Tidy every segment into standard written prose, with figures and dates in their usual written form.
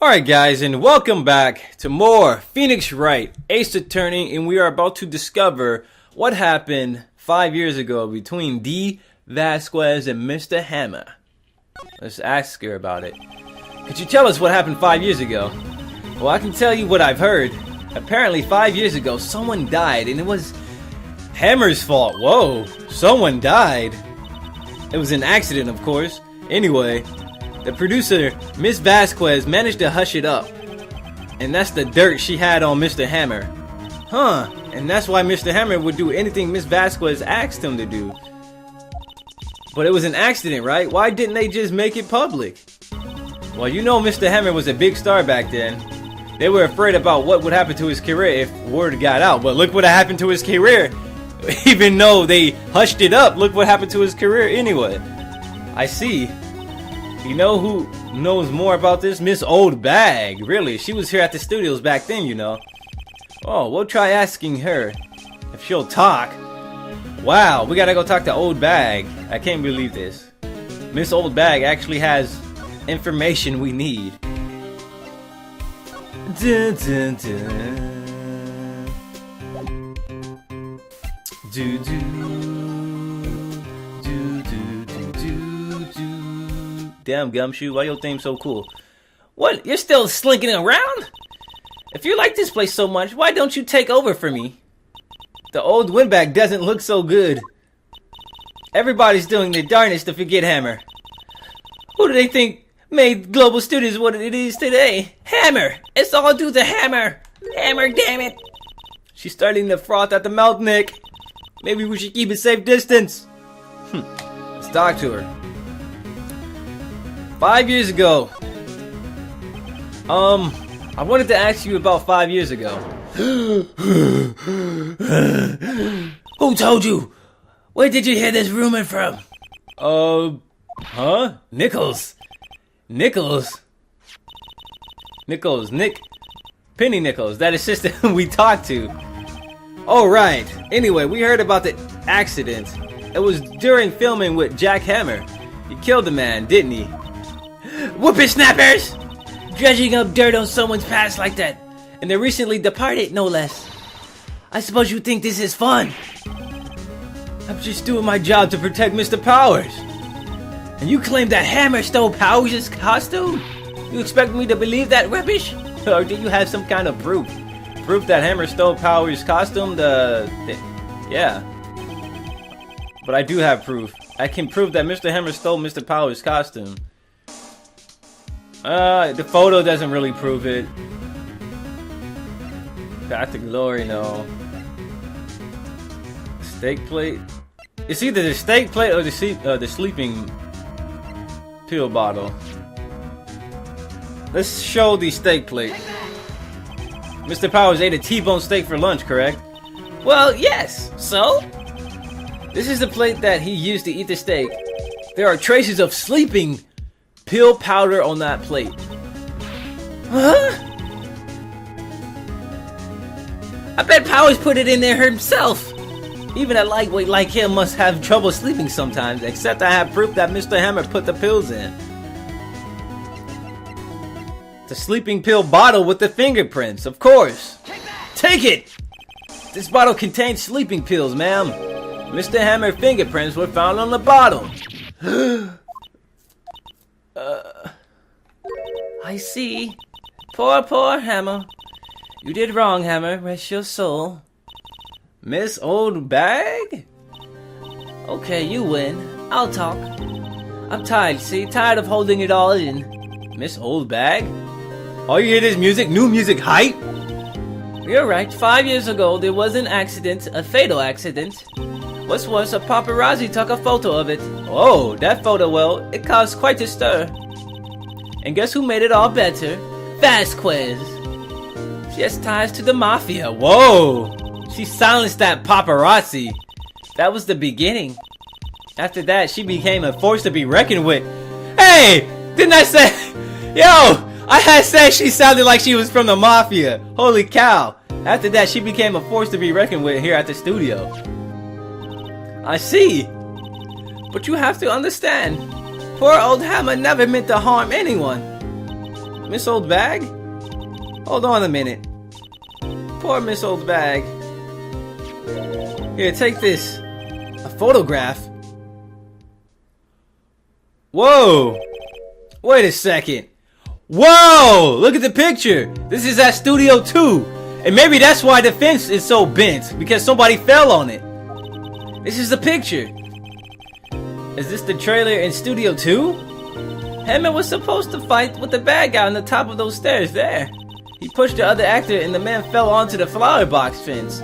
Alright guys, and welcome back to more Phoenix Wright, Ace Attorney, and we are about to discover what happened 5 years ago between D. Vasquez and Mr. Hammer. Let's ask her about it. Could you tell us what happened 5 years ago? Well, I can tell you what I've heard. Apparently 5 years ago, someone died, and it was Hammer's fault. Whoa, someone died. It was an accident, of course. Anyway, the producer, Miss Vasquez, managed to hush it up. And that's the dirt she had on Mr. Hammer. Huh, and that's why Mr. Hammer would do anything Miss Vasquez asked him to do. But it was an accident, right? Why didn't they just make it public? Well, you know Mr. Hammer was a big star back then. They were afraid about what would happen to his career if word got out. But look what happened to his career. Even though they hushed it up, look what happened to his career anyway. I see. You know who knows more about this? Miss Old Bag. Really, she was here at the studios back then, you know. Oh, we'll try asking her if she'll talk. Wow, we gotta go talk to Old Bag. I can't believe this. Miss Old Bag actually has information we need. Dun, dun, dun. Do, do. Damn, Gumshoe, why your theme so cool? What? You're still slinking around? If you like this place so much, why don't you take over for me? The old windbag doesn't look so good. Everybody's doing their darnest to forget Hammer. Who do they think made Global Studios what it is today? Hammer! It's all due to Hammer! Hammer, damn it! She's starting to froth at the mouth, Nick. Maybe we should keep a safe distance. Let's talk to her. 5 years ago. I wanted to ask you about 5 years ago. Who told you? Where did you hear this rumor from? Nichols. Nichols? Nichols, Nick. Penny Nichols, that assistant we talked to. Oh, right. Anyway, we heard about the accident. It was during filming with Jack Hammer. He killed the man, didn't he? Whippersnappers! Dredging up dirt on someone's past like that. And they're recently departed, no less. I suppose you think this is fun. I'm just doing my job to protect Mr. Powers. And you claim that Hammer stole Powers' costume? You expect me to believe that rubbish? Or do you have some kind of proof? Proof that Hammer stole Powers' costume? Yeah. But I do have proof. I can prove that Mr. Hammer stole Mr. Powers' costume. The photo doesn't really prove it. Path to Glory, no. Steak plate? It's either the steak plate or the sleeping pill bottle. Let's show the steak plate. Mr. Powers ate a T-bone steak for lunch, correct? Well, yes. So? This is the plate that he used to eat the steak. There are traces of sleeping pill powder on that plate. Huh? I bet Powers put it in there himself. Even a lightweight like him must have trouble sleeping sometimes, except I have proof that Mr. Hammer put the pills in. The sleeping pill bottle with the fingerprints, of course. Take it! This bottle contains sleeping pills, ma'am. Mr. Hammer's fingerprints were found on the bottle. I see. Poor Hammer. You did wrong, Hammer. Rest your soul. Miss Old Bag? Okay, you win. I'll talk. I'm tired, see? Tired of holding it all in. Miss Old Bag? All you hear is music? New music hype? You're right. 5 years ago, there was an accident. A fatal accident. What's worse, a paparazzi took a photo of it. Oh, that photo, well, it caused quite a stir. And guess who made it all better? Vasquez. She has ties to the mafia. Whoa! She silenced that paparazzi. That was the beginning. After that, she became a force to be reckoned with. Hey! Didn't I say... Yo! I had said she sounded like she was from the mafia. Holy cow. After that, she became a force to be reckoned with here at the studio. I see. But you have to understand. Poor old Hammer never meant to harm anyone. Miss Old Bag? Hold on a minute. Poor Miss Old Bag. Here, take this. A photograph? Whoa! Wait a second. Whoa! Look at the picture. This is at Studio 2. And maybe that's why the fence is so bent. Because somebody fell on it. This is the picture. Is this the trailer in Studio 2? Hammond was supposed to fight with the bad guy on the top of those stairs there. He pushed the other actor and the man fell onto the flower box fence.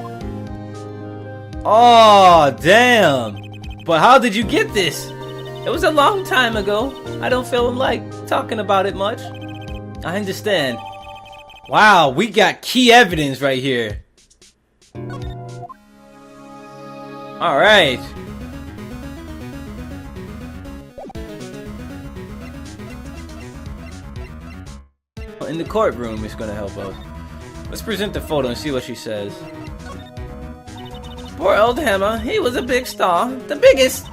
Oh, damn. But how did you get this? It was a long time ago. I don't feel like talking about it much. I understand. Wow, we got key evidence right here. Alright. In the courtroom is gonna help us. Let's present the photo and see what she says. Poor old Hammer, he was a big star. The biggest.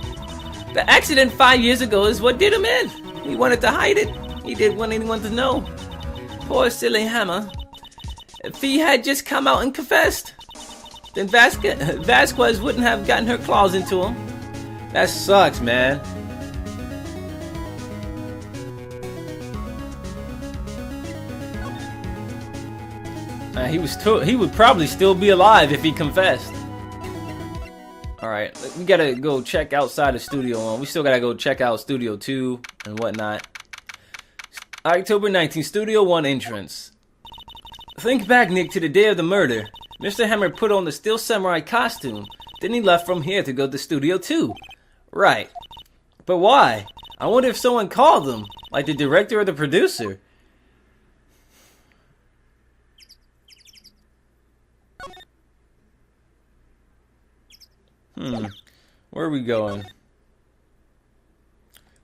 The accident 5 years ago is what did him in. He wanted to hide it. He didn't want anyone to know. Poor silly Hammer. If he had just come out and confessed, then Vasquez wouldn't have gotten her claws into him. That sucks, man. He would probably still be alive if he confessed. Alright, we gotta go check outside of Studio 1. We still gotta go check out Studio 2 and whatnot. October 19th, Studio 1 entrance. Think back, Nick, to the day of the murder. Mr. Hammer put on the Steel Samurai costume. Then he left from here to go to Studio 2. Right. But why? I wonder if someone called him, like the director or the producer. Where are we going?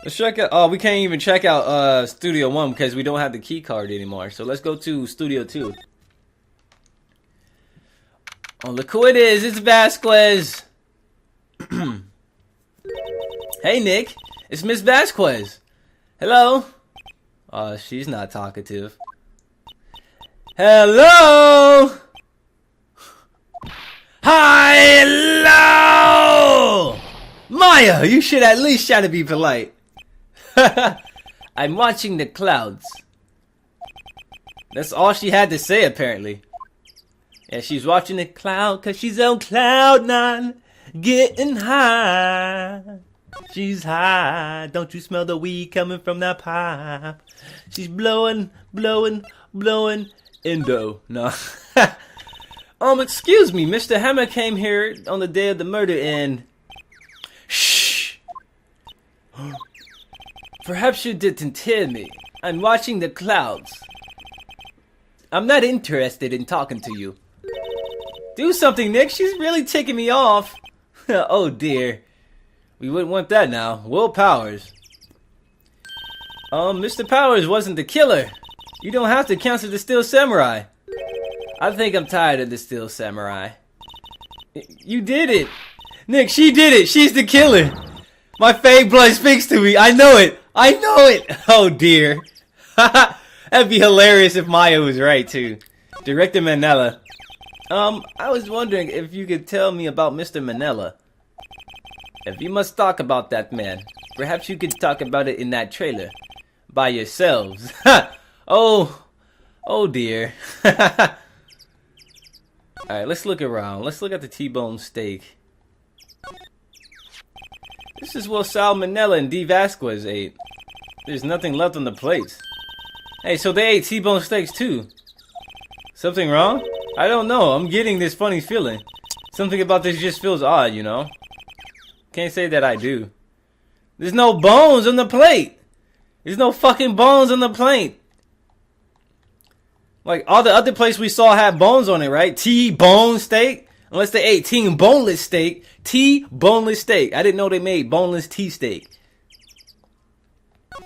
Let's check out. Oh, we can't even check out Studio 1 because we don't have the key card anymore. So let's go to Studio 2. Oh, look who it is. It's Vasquez. Hey, Nick. It's Miss Vasquez. Hello. Oh, she's not talkative. Hello. Hello! Maya, you should at least try to be polite. I'm watching the clouds. That's all she had to say, apparently. Yeah, she's watching the cloud because she's on cloud 9. Getting high. She's high. Don't you smell the weed coming from that pipe? She's blowing, blowing, blowing. Indo. No. Excuse me, Mr. Hammer came here on the day of the murder and... Shh! Perhaps you didn't hear me. I'm watching the clouds. I'm not interested in talking to you. Do something, Nick. She's really ticking me off. Oh, dear. We wouldn't want that now. Will Powers. Mr. Powers wasn't the killer. You don't have to cancel the Steel Samurai. I think I'm tired of the Steel Samurai. You did it! Nick, she did it! She's the killer! My fake blood speaks to me! I know it! I know it! Oh dear. That'd be hilarious if Maya was right too. Director Manella. I was wondering if you could tell me about Mr. Manella. If you must talk about that man, perhaps you could talk about it in that trailer. By yourselves. Oh dear. Alright, let's look around. Let's look at the T-bone steak. This is what Sal Manella and D. Vasquez ate. There's nothing left on the plates. Hey, so they ate T-bone steaks too. Something wrong? I don't know. I'm getting this funny feeling. Something about this just feels odd, you know? Can't say that I do. There's no bones on the plate. There's no fucking bones on the plate. Like, all the other places we saw had bones on it, right? T-bone steak? Unless they ate boneless steak. T-boneless steak. I didn't know they made boneless T-steak.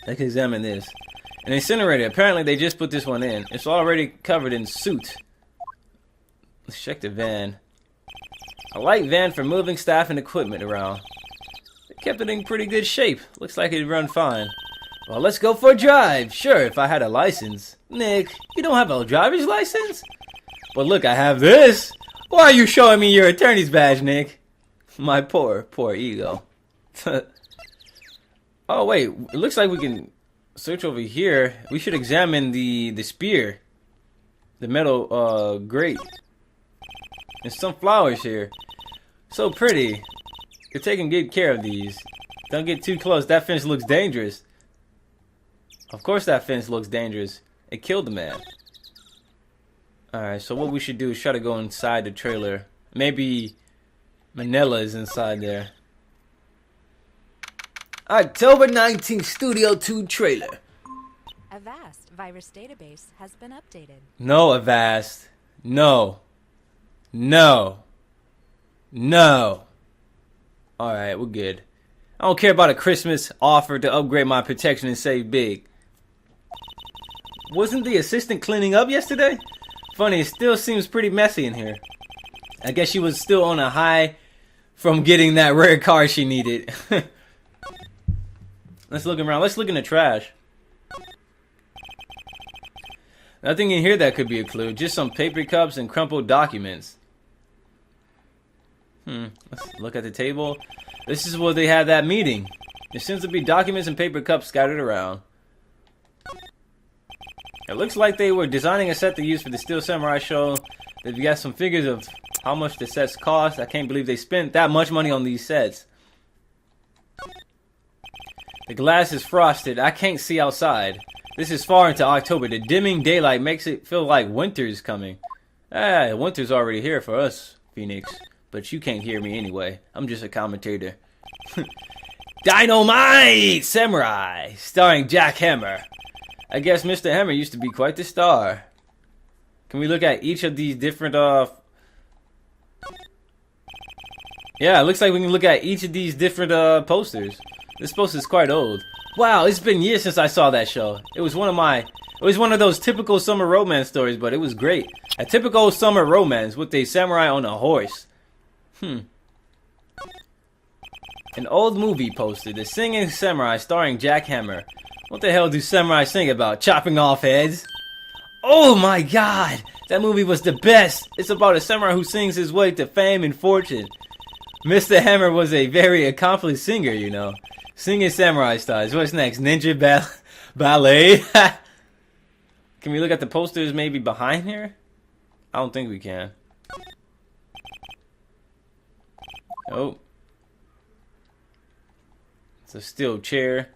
Let's examine this. An incinerator. Apparently they just put this one in. It's already covered in soot. Let's check the van. A light van for moving staff and equipment around. They kept it in pretty good shape. Looks like it'd run fine. Well, let's go for a drive. Sure, if I had a license. Nick, you don't have a driver's license? But look, I have this. Why are you showing me your attorney's badge, Nick? My poor ego. Oh, wait. It looks like we can search over here. We should examine the spear. The metal grate. There's some flowers here. So pretty. You're taking good care of these. Don't get too close. That fence looks dangerous. Of course that fence looks dangerous. It killed the man. Alright, so what we should do is try to go inside the trailer. Maybe Manila is inside there. October 19th, Studio 2 trailer. Avast virus database has been updated. No, Avast. No. No. No. Alright, we're good. I don't care about a Christmas offer to upgrade my protection and save big. Wasn't the assistant cleaning up yesterday? Funny, it still seems pretty messy in here. I guess she was still on a high from getting that rare car she needed. Let's look around. Let's look in the trash. Nothing in here that could be a clue. Just some paper cups and crumpled documents. Let's look at the table. This is where they had that meeting. There seems to be documents and paper cups scattered around. It looks like they were designing a set to use for the Steel Samurai show. They've got some figures of how much the sets cost. I can't believe they spent that much money on these sets. The glass is frosted. I can't see outside. This is far into October. The dimming daylight makes it feel like winter's coming. Winter's already here for us, Phoenix. But you can't hear me anyway. I'm just a commentator. Dynamite Samurai, starring Jack Hammer. I guess Mr. Hammer used to be quite the star. Can we look at each of these different, Yeah, it looks like we can look at each of these different, posters. This poster is quite old. Wow, it's been years since I saw that show. It was one of those typical summer romance stories, but it was great. A typical summer romance with a samurai on a horse. An old movie poster, The Singing Samurai, starring Jack Hammer. What the hell do samurai sing about? Chopping off heads? Oh my god! That movie was the best! It's about a samurai who sings his way to fame and fortune. Mr. Hammer was a very accomplished singer, you know. Singing samurai styles. What's next? Ninja ballet? Can we look at the posters maybe behind here? I don't think we can. Oh. It's a steel chair.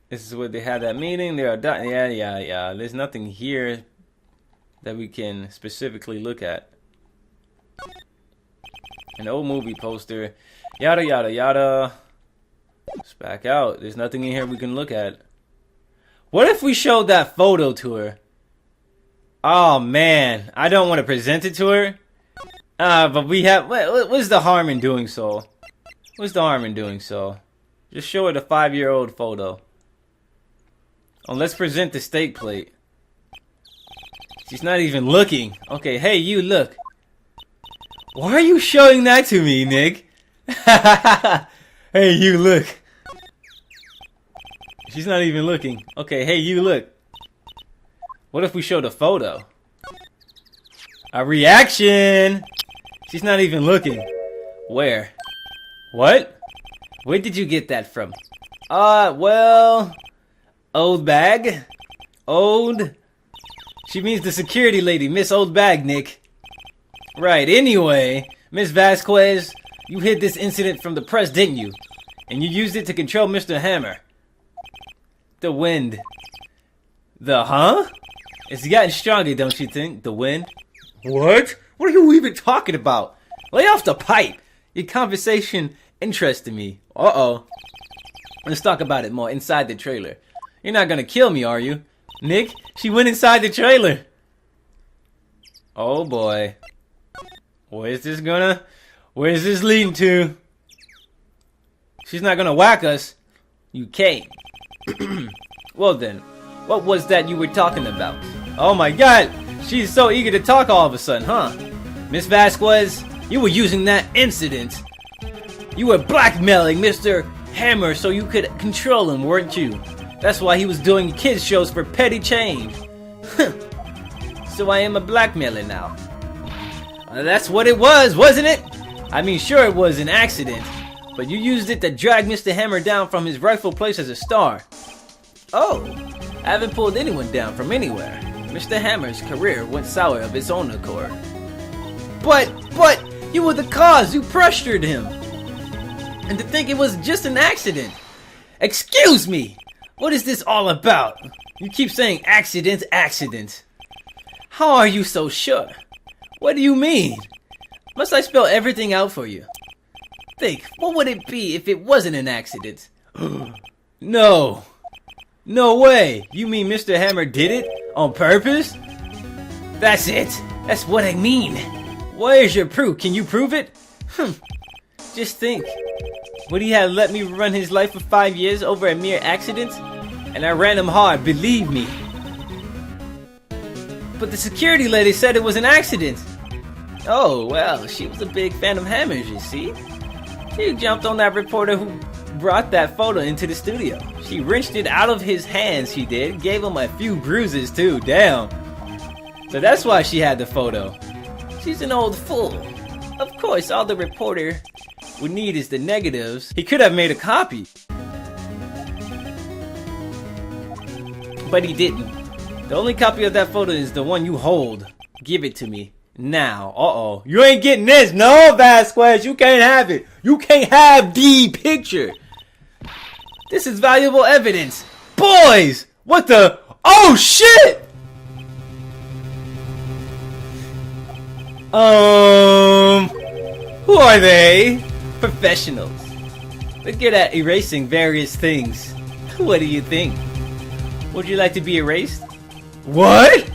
This is where they had that meeting. There are yeah. There's nothing here that we can specifically look at. An old movie poster. Yada yada yada. Let's back out. There's nothing in here we can look at. What if we showed that photo to her? Oh man, I don't want to present it to her. But we have. What's the harm in doing so? What's the harm in doing so? Just show her the 5-year-old photo. Oh, let's present the steak plate. She's not even looking. Okay, hey, you look. Why are you showing that to me, Nick? Hey, you look. She's not even looking. Okay, hey, you look. What if we show the photo? A reaction! She's not even looking. Where? What? Where did you get that from? Well... Old bag? Old? She means the security lady, Miss Old Bag, Nick. Right, anyway, Miss Vasquez, you hid this incident from the press, didn't you? And you used it to control Mr. Hammer. The wind. The huh? It's gotten stronger, don't you think? The wind? What? What are you even talking about? Lay off the pipe. Your conversation interested me. Uh-oh. Let's talk about it more inside the trailer. You're not gonna kill me, are you? Nick, she went inside the trailer. Oh boy. Where's this leading to? She's not gonna whack us. You can't. Well then, what was that you were talking about? Oh my god, she's so eager to talk all of a sudden, huh? Miss Vasquez, you were using that incident You were blackmailing Mr. Hammer so you could control him, weren't you? That's why he was doing kids shows for petty change. So I am a blackmailer now. That's what it was, wasn't it? I mean, sure it was an accident, but you used it to drag Mr. Hammer down from his rightful place as a star. Oh, I haven't pulled anyone down from anywhere. Mr. Hammer's career went sour of its own accord. But, you were the cause. You pressured him. And to think it was just an accident. Excuse me. What is this all about? You keep saying accident, accident. How are you so sure? What do you mean? Must I spell everything out for you? Think, what would it be if it wasn't an accident? No. No way. You mean Mr. Hammer did it? On purpose? That's it. That's what I mean. Where's your proof? Can you prove it? Just think. Would he have let me run his life for 5 years over a mere accident? And I ran him hard, believe me. But the security lady said it was an accident. Oh, well, she was a big fan of Hammer's, you see. She jumped on that reporter who brought that photo into the studio. She wrenched it out of his hands, she did. Gave him a few bruises, too. Damn. So that's why she had the photo. She's an old fool. Of course, all the reporter would need is the negatives. He could have made a copy. But he didn't. The only copy of that photo is the one you hold. Give it to me. Now. Uh-oh. You ain't getting this. No, Vasquez. You can't have it. You can't have the picture. This is valuable evidence. Boys! What the? Oh, shit! Who are they? Professionals. They're good at erasing various things. What do you think? Would you like to be erased? What?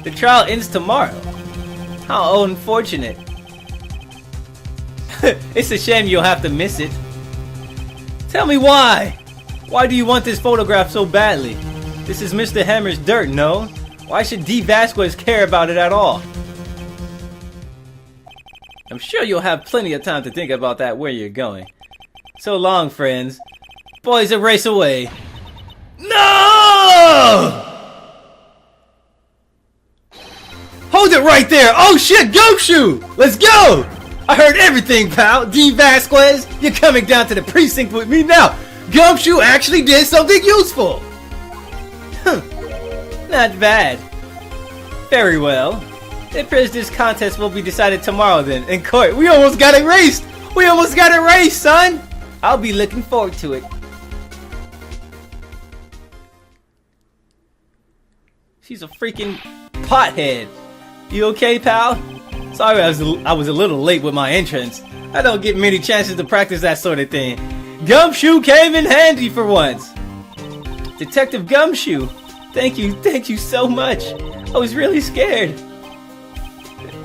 The trial ends tomorrow. How unfortunate. It's a shame you'll have to miss it. Tell me why. Why do you want this photograph so badly? This is Mr. Hammer's dirt, no? Why should D. Vasquez care about it at all? I'm sure you'll have plenty of time to think about that where you're going. So long, friends. Boys, erase away. No! Hold it right there! Oh shit, Gumshoe! Let's go! I heard everything, pal. D. Vasquez, you're coming down to the precinct with me now. Gumshoe actually did something useful. Not bad. Very well. It appears this contest will be decided tomorrow then, in court. We almost got erased! We almost got erased, son! I'll be looking forward to it. She's a freaking pothead. You okay, pal? Sorry I was a little late with my entrance. I don't get many chances to practice that sort of thing. Gumshoe came in handy for once. Detective Gumshoe, thank you so much. I was really scared.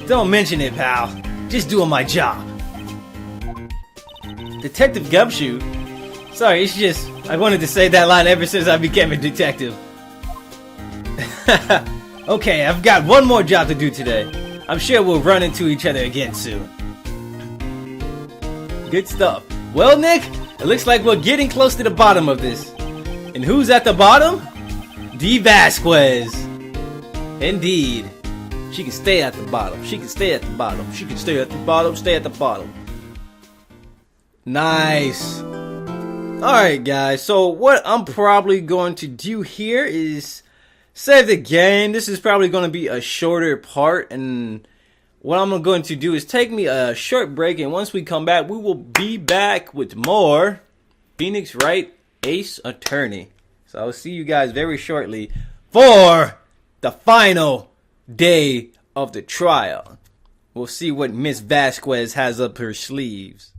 Don't mention it, pal. Just doing my job. Detective Gumshoe? Sorry, it's just, I wanted to say that line ever since I became a detective. Okay, I've got one more job to do today. I'm sure we'll run into each other again soon. Good stuff. Well, Nick, it looks like we're getting close to the bottom of this. And who's at the bottom? D. Vasquez. Indeed. She can stay at the bottom. She can stay at the bottom. She can stay at the bottom. Stay at the bottom. Nice. Alright, guys. So what I'm probably going to do here is save the game. This is probably going to be a shorter part. And what I'm going to do is take me a short break. And once we come back, we will be back with more Phoenix Wright Ace Attorney. So I'll see you guys very shortly for the final day of the trial. We'll see what Miss Vasquez has up her sleeves.